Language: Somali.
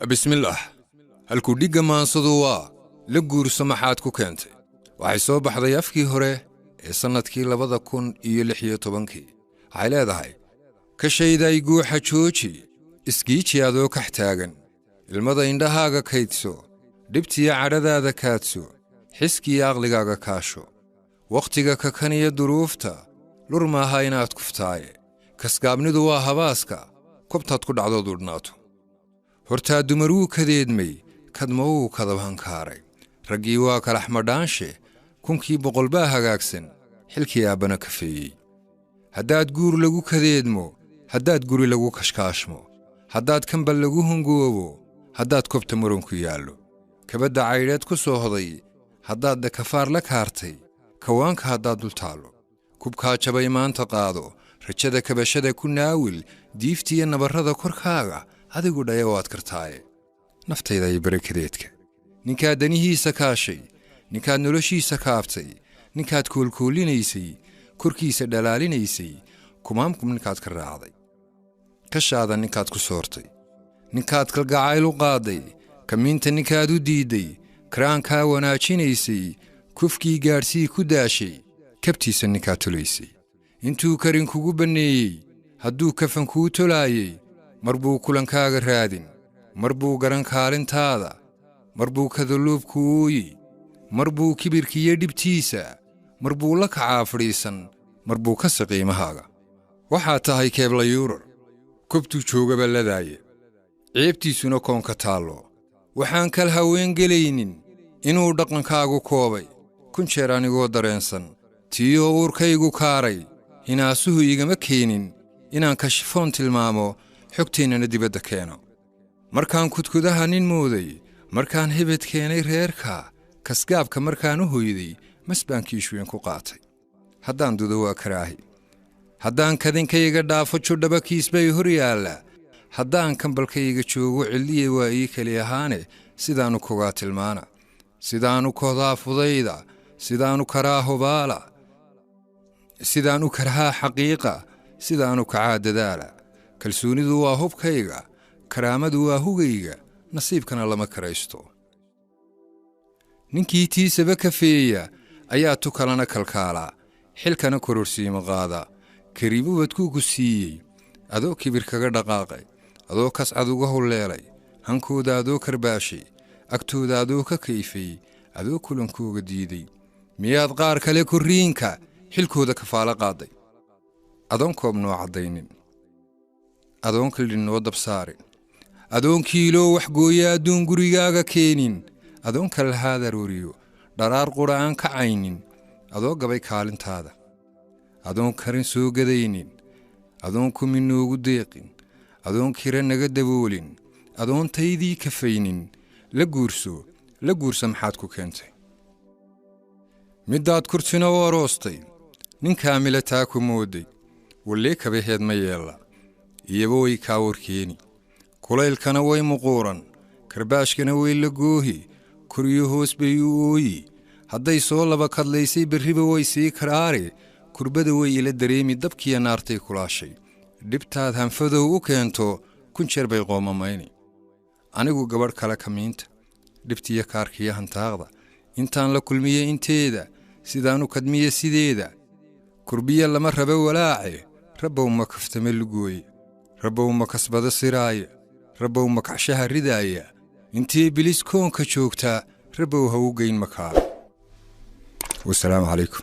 بسم الله halku dhiga maansadu waa la guurso maxaad ku keentay waxay soo baxday afkii hore ee sanadkii 2016 waxay leedahay ka shayday guuxa jooji isgiiji adoo ka taagan ilmada indhahaaga kaydso dhibtiya cadhadaada kaadso xiskiya aqligaaga kaasho waqtiga ka kaniya duruufta lur maaha inaad kuftaaye kasgaabnidu waa habaaska kobtaad ku dhacdo durnaato hortaa dumaruu kadeedmay kadmowuu kadabhankaaray raggii waa kalaxmadhaanshe kunkii boqolbaa hagaagsan xilkii aabbana kafeeyey haddaad guur lagu kadeedmo haddaad guri lagu kashkaashmo haddaad kambal lagu hungoobo haddaad kobta muranku yaallo kabadda caydheed ku soo hoday haddaad dakafaar la kaartay kawaanka haddaad dul taallo kubkaa jabay maanta qaado rajada kabashada ku naawil diiftiya nabarrada korkaaga adigu dhaya waad kartaaye naftayda iyo barakadeedka ninkaad danihiisa kaashay ninkaad noloshiisa kaabtay ninkaad koolkoolinaysay korkiisa dhalaalinaysay kumaamkum ninkaad ka raacday kashaada ninkaad ku soortay ninkaad kalgacayl u qaaday kamiinta ninkaad u diiday karaankaa wanaajinaysay kufkii gaadhsii ku daashay kabtiisa ninkaad tolaysay intuu karin kugu banneeyey hadduu kafan kuu tolaayey mar buu kulankaaga raadin mar buu garan kaalintaada mar buu kadalluubku ooyi mar buu kibirkiiyo dhibtiisa mar buu la kacaa fadhiisan mar buu ka saqiimahaaga waxaad tahay keebla yuurar kobtuu joogaba ladaaye ceebtiisuna koonka taallo waxaan kal haween gelaynin inuu dhaqankaagu koobay kun jeer anigoo dareensan tiiyoo uurkaygu kaaray hinaasuhu igama keenin inaan kashifoon tilmaamo xogteennana dibadda keeno markaan kudkudaha nin mooday markaan hebed keenay reerka kasgaabka markaan u hoyday masbaankiishuwen ku qaatay haddaan dudo waa karaahi haddaan kadinkayga dhaafo judhaba kiisbay hor yaalla haddaan kambalkayga joogo cilliye waa ii keli ahaane sidaanu kogaa tilmaana sidaanu kodaa fudayda sidaanu karaa hubaala sidaanu karahaa xaqiiqa sidaanu kacaa dadaala kalsoonidu waa hubkayga karaamadu waa hugayga nasiibkana lama karaysto ninkii tiisaba kafeeya ayaa tukalana kalkaalaa xilkana kororsiima qaada kariibubadkuu ku siiyey adoo kibir kaga dhaqaaqay adoo kascad uga hulleelay hankooda adoo karbaashay agtooda adoo ka kayfay adoo kulankooga diiday miyaad qaar kale korriinka xilkooda kafaalo qaaday adoon koob noo caddaynin adoon kaldhin noo dabsaarin adoon kiiloo waxgooya adduun gurigaaga keenin adoon kalahaad arooriyo dharaar qura aan kacaynin adoo gabay kaalintaada adoon karin soo gadaynin adoon kumi noogu deeqin adoon kira naga daboolin adoon taydii kafaynin la guurso maxaad ku keentay middaad kurtina u aroostay nin kaamila taa ku mooday wallee kabaheed ma yeella iyaba way kaa warkeeni kulaylkana way muquuran karbaashkana way la goohi koryo hoos bay u ooyi hadday soo laba kadlaysay berriba way sii karaare kurbada way ila dareemi dabkiya naartay kulaashay dhibtaad hanfadow u keento kun jeer bay qoomamayni anigu gabadh kale kamiinta dhibtiya kaarkiya hantaaqda intaan la kulmiye inteeda sidaanu kadmiye sideeda kurbiya lama raba walaace rabbow ma kaftame lugooye rabbow ma kasbada siraaye rabbow ma kacshaha ridaaya intii bilis koonka joogtaa rabbow ha u geyn makaa wasalaamu calaykum